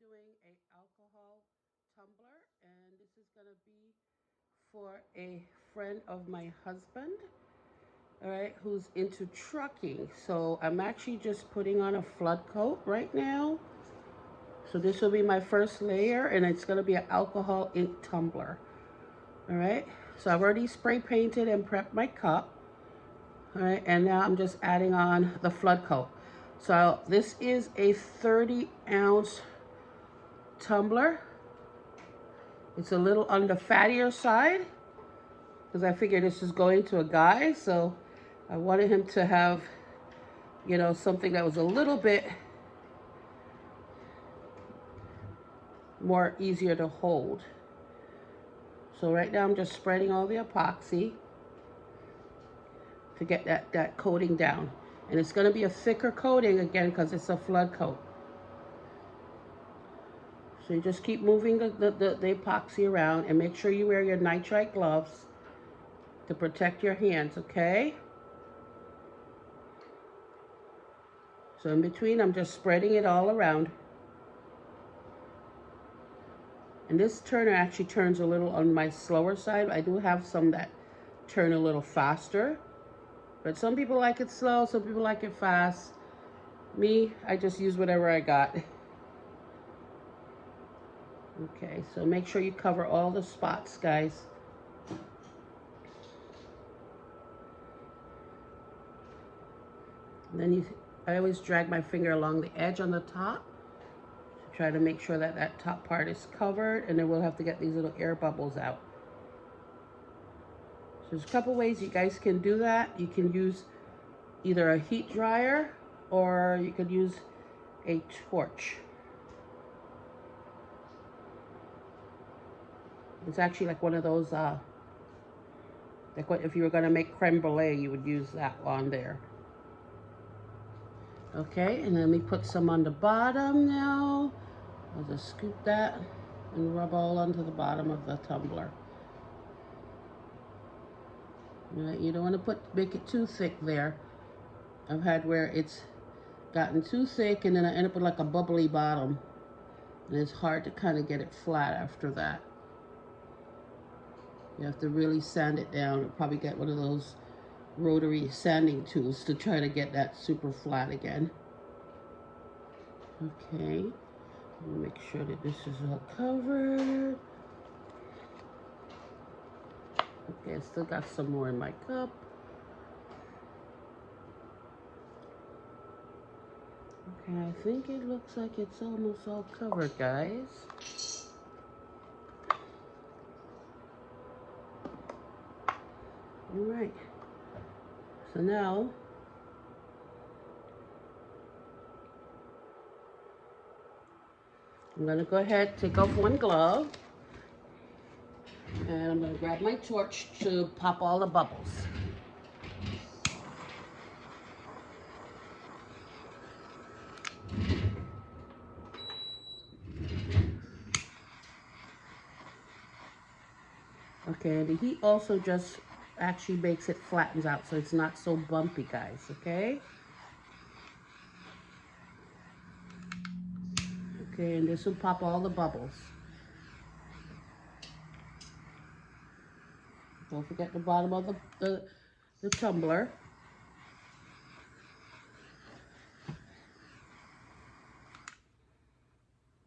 doing a alcohol tumbler, and this is going to be for a friend of my husband, all right, who's into trucking. So I'm actually just putting on a flood coat right now. So this will be my first layer, and it's going to be an alcohol ink tumbler. All right, so I've already spray painted and prepped my cup. All right, and now I'm just adding on the flood coat. So this is a 30-ounce tumbler. It's a little on the fattier side because I figured this is going to a guy, so I wanted him to have, you know, something that was a little bit more easier to hold. So right now I'm just spreading all the epoxy to get that coating down. And it's going to be a thicker coating again because it's a flood coat. So you just keep moving the epoxy around, and make sure you wear your nitrite gloves to protect your hands, okay? So in between, I'm just spreading it all around. And this turner actually turns a little on my slower side. I do have some that turn a little faster, but some people like it slow, some people like it fast. Me, I just use whatever I got. Okay, so make sure you cover all the spots, guys. And then I always drag my finger along the edge on the top to try to make sure that that top part is covered, and then we'll have to get these little air bubbles out. So there's a couple ways you guys can do that. You can use either a heat dryer or you could use a torch. It's actually like one of those, like what if you were gonna make creme brulee, you would use that on there. Okay, and then we put some on the bottom now. I'll just scoop that and rub all onto the bottom of the tumbler. All right, you don't want to make it too thick there. I've had where it's gotten too thick and then I end up with like a bubbly bottom. And it's hard to kind of get it flat after that. You have to really sand it down and probably get one of those rotary sanding tools to try to get that super flat again. Okay, make sure that this is all covered. Okay, I still got some more in my cup. Okay, I think it looks like it's almost all covered, guys. All right, so now I'm gonna go ahead, take off one glove, and I'm gonna grab my torch to pop all the bubbles. Okay, the heat also just actually makes it flattens out so it's not so bumpy, guys, okay? Okay, and this will pop all the bubbles. Don't forget the bottom of the tumbler.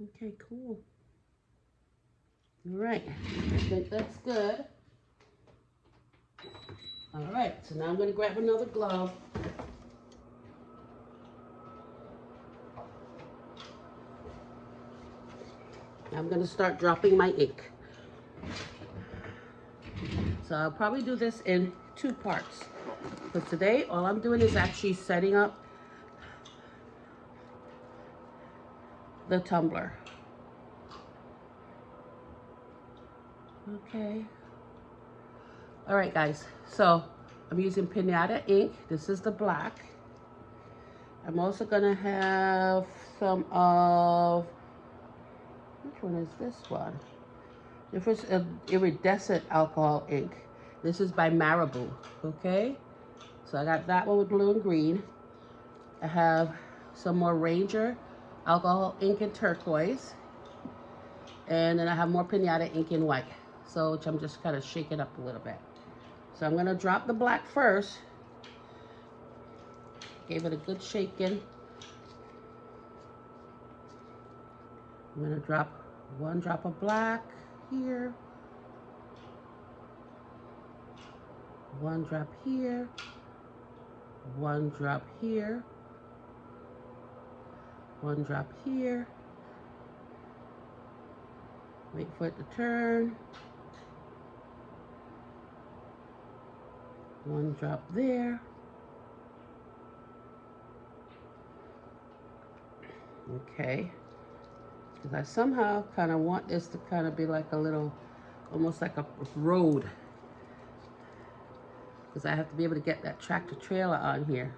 Okay, cool. All right, I think that's good. All right, so now I'm gonna grab another glove. I'm gonna start dropping my ink. So I'll probably do this in 2 parts. But today, all I'm doing is actually setting up the tumbler. Okay. All right, guys. So I'm using Pinata ink. This is the black. I'm also gonna have some of, which one is this one? If it's iridescent alcohol ink. This is by Marabou, okay? So I got that one with blue and green. I have some more Ranger alcohol ink in turquoise. And then I have more pinata ink in white. So which I'm just kind of shaking up a little bit. So I'm gonna drop the black first. Gave it a good shaking. I'm gonna drop 1 drop of black here. 1 drop here. 1 drop here. 1 drop here. Wait for it to turn. 1 drop there. Okay. Because I somehow kind of want this to kind of be like a little, almost like a road. Because I have to be able to get that tractor trailer on here.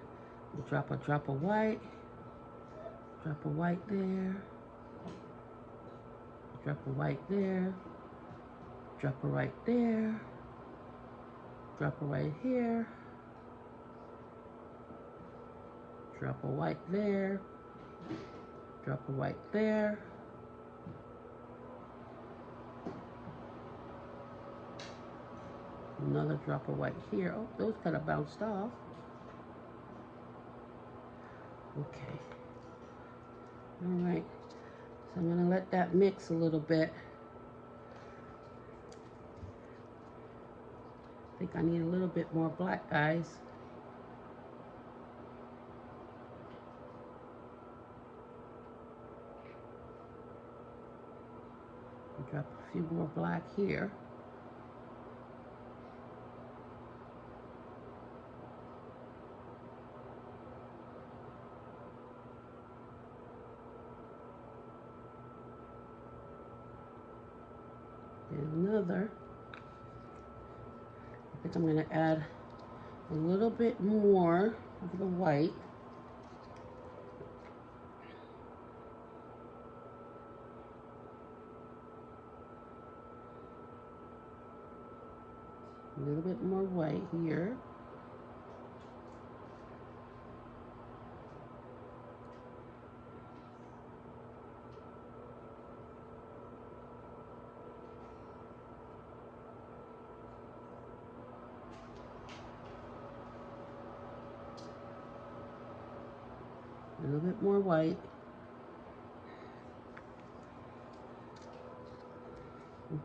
Drop a drop of white. Drop a white there. Drop a white there. Drop a white there. Drop a white here. Drop a white there. Drop a white there. Another drop of white here. Oh, those kind of bounced off. Okay. All right. So I'm going to let that mix a little bit. I think I need a little bit more black, guys. Drop a few more black here. And another. I think I'm going to add a little bit more of the white. A little bit more white here. A little bit more white.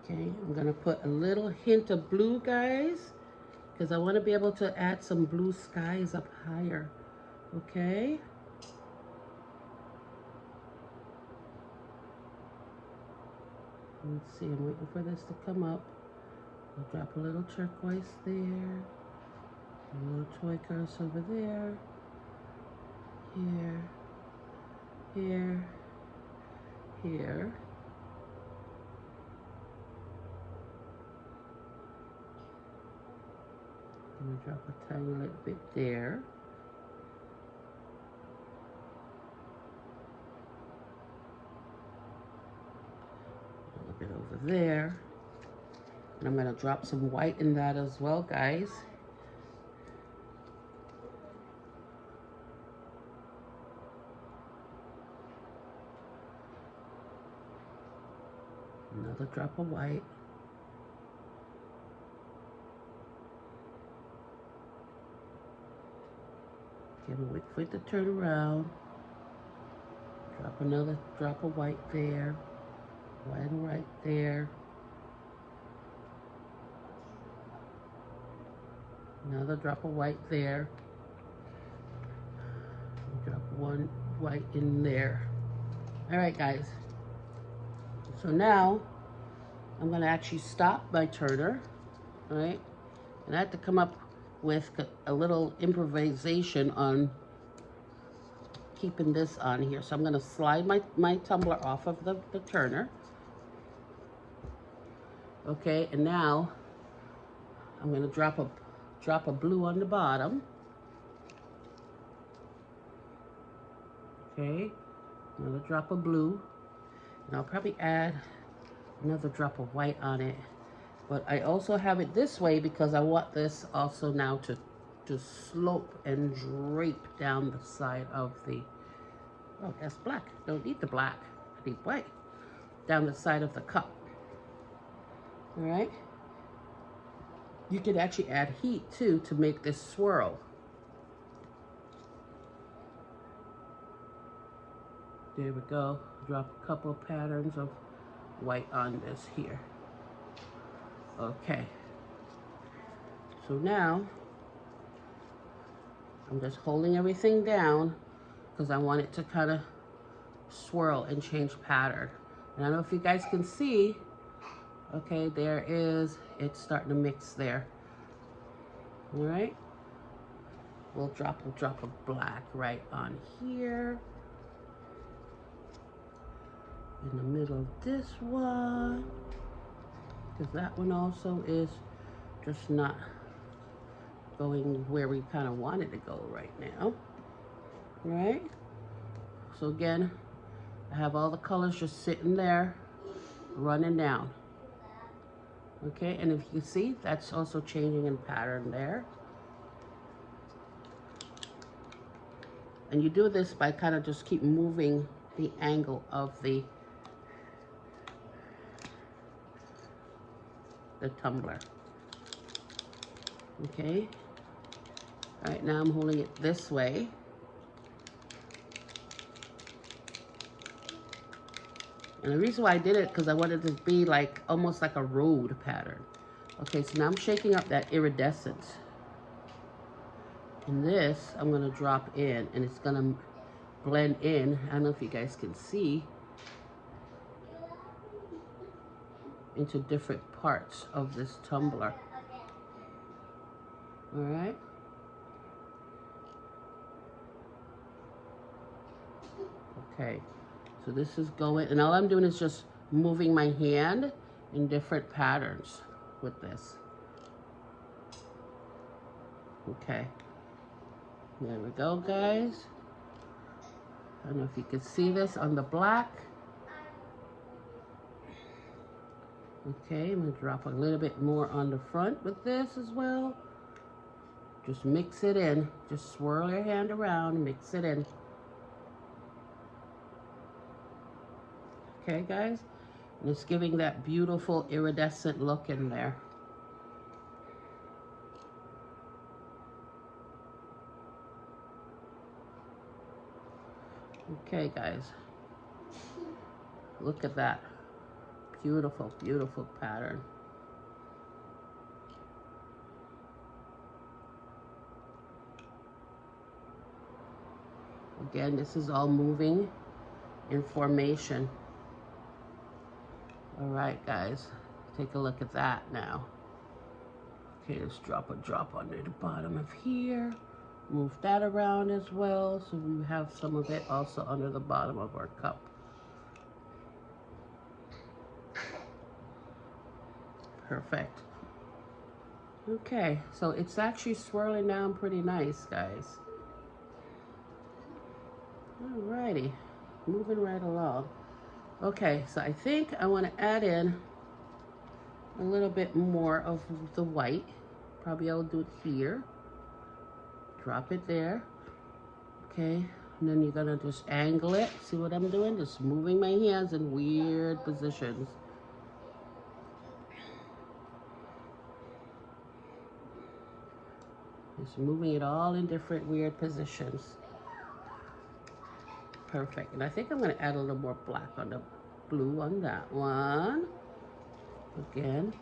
Okay, I'm gonna put a little hint of blue, guys, because I want to be able to add some blue skies up higher. Okay. Let's see, I'm waiting for this to come up. I'll drop a little turquoise there. A little turquoise over there. Here. Here. Here. I'm going to drop a tiny little bit there. A little bit over there. And I'm going to drop some white in that as well, guys. Another drop of white. Okay, wait for it to turn around. Drop another drop of white there. White and right there. Another drop of white there. Drop 1 white in there. All right, guys. So now I'm going to actually stop my turner. All right. And I had to come up with a little improvisation on keeping this on here. So I'm going to slide my tumbler off of the turner. Okay, and now I'm going to drop a blue on the bottom. Okay, another drop of blue. And I'll probably add another drop of white on it. But I also have it this way because I want this also now to slope and drape down the side of the, oh, that's black. Don't need the black, I need white. down the side of the cup. All right. You can actually add heat too to make this swirl. There we go. Drop a couple of patterns of white on this here. Okay. So now I'm just holding everything down because I want it to kind of swirl and change pattern. And I don't know if you guys can see, okay, there is, it's starting to mix there. All right. We'll drop a drop of black right on here. In the middle of this one. Because that one also is just not going where we kind of want it to go right now. Right? So again, I have all the colors just sitting there, running down. Okay, and if you see, that's also changing in pattern there. And you do this by kind of just keep moving the angle of the tumbler. Okay. All right, now I'm holding it this way. And the reason why I did it, because I wanted it to be like, almost like a road pattern. Okay, so now I'm shaking up that iridescence. And this, I'm gonna drop in, and it's gonna blend in. I don't know if you guys can see, into different parts of this tumbler. All right. Okay, so this is going, and all I'm doing is just moving my hand in different patterns with this. Okay, there we go, guys. I don't know if you can see this on the black. Okay, I'm gonna drop a little bit more on the front with this as well. Just mix it in. Just swirl your hand around, mix it in. Okay, guys? And it's giving that beautiful iridescent look in there. Okay, guys. Look at that. Beautiful, beautiful pattern. Again, this is all moving in formation. All right, guys, take a look at that now. Okay, let's drop a drop under the bottom of here. Move that around as well, so we have some of it also under the bottom of our cup. Perfect. Okay, so it's actually swirling down pretty nice, guys. Alrighty, moving right along. Okay, so I think I want to add in a little bit more of the white. Probably I'll do it here. Drop it there. Okay, and then you're gonna just angle it. See what I'm doing? Just moving my hands in weird positions. Just moving it all in different weird positions. Perfect. And I think I'm gonna add a little more black on the blue on that one. Again,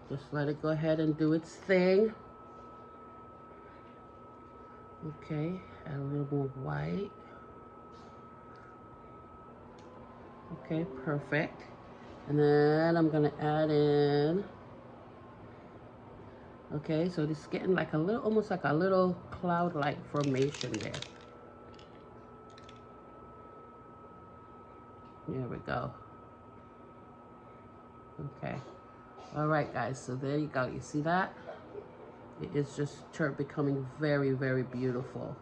just let it go ahead and do its thing. Okay, add a little more white. Okay, perfect. And then I'm gonna add in, okay, so this is getting like a little, almost like a little cloud-like formation there. There we go. Okay. All right, guys, so there you go. You see that? It is just becoming very, very beautiful.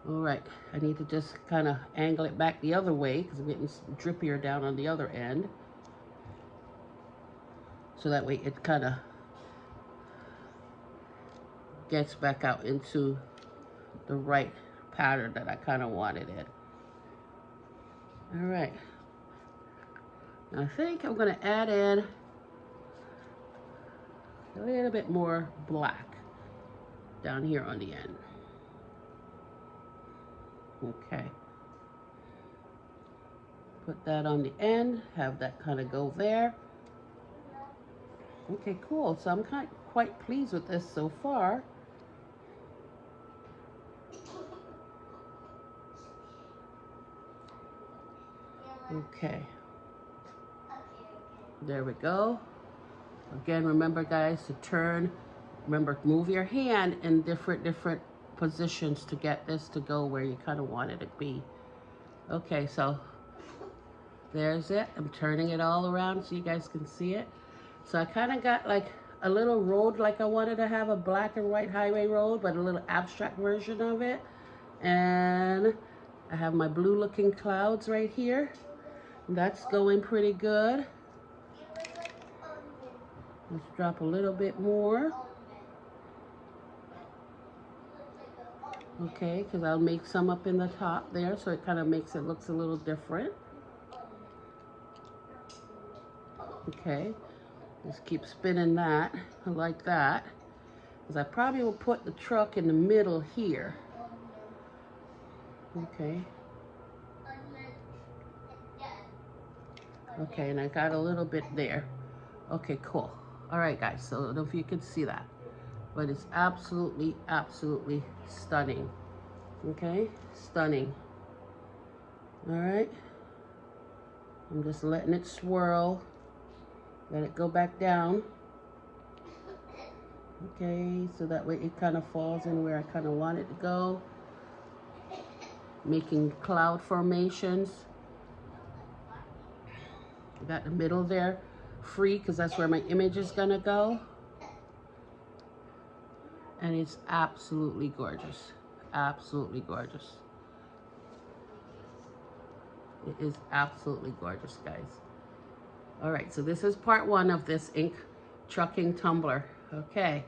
All right, I need to just kind of angle it back the other way because I'm getting drippier down on the other end. So that way it kind of gets back out into the right pattern that I kind of wanted it. All right. I think I'm gonna add in a little bit more black down here on the end. Okay. Put that on the end, have that kind of go there. Okay, cool. So I'm quite pleased with this so far. Okay. There we go. Again, remember guys to turn, remember move your hand in different positions to get this to go where you kind of want it to be. Okay, so there's it. I'm turning it all around so you guys can see it. So I kind of got like a little road, like I wanted to have a black and white highway road, but a little abstract version of it. And I have my blue looking clouds right here. That's going pretty good. Let's drop a little bit more. Okay, because I'll make some up in the top there, so it kind of makes it looks a little different. Okay, just keep spinning that like that. Because I probably will put the truck in the middle here. Okay. Okay, and I got a little bit there. Okay, cool. All right, guys, so I don't know if you can see that, but it's absolutely, absolutely stunning. Okay, stunning. All right. I'm just letting it swirl. Let it go back down. Okay, so that way it kind of falls in where I kind of want it to go. Making cloud formations. Got the middle there free because that's where my image is gonna go. And it's absolutely gorgeous. Absolutely gorgeous. It is absolutely gorgeous, guys. All right, so this is part one of this ink trucking tumbler. Okay.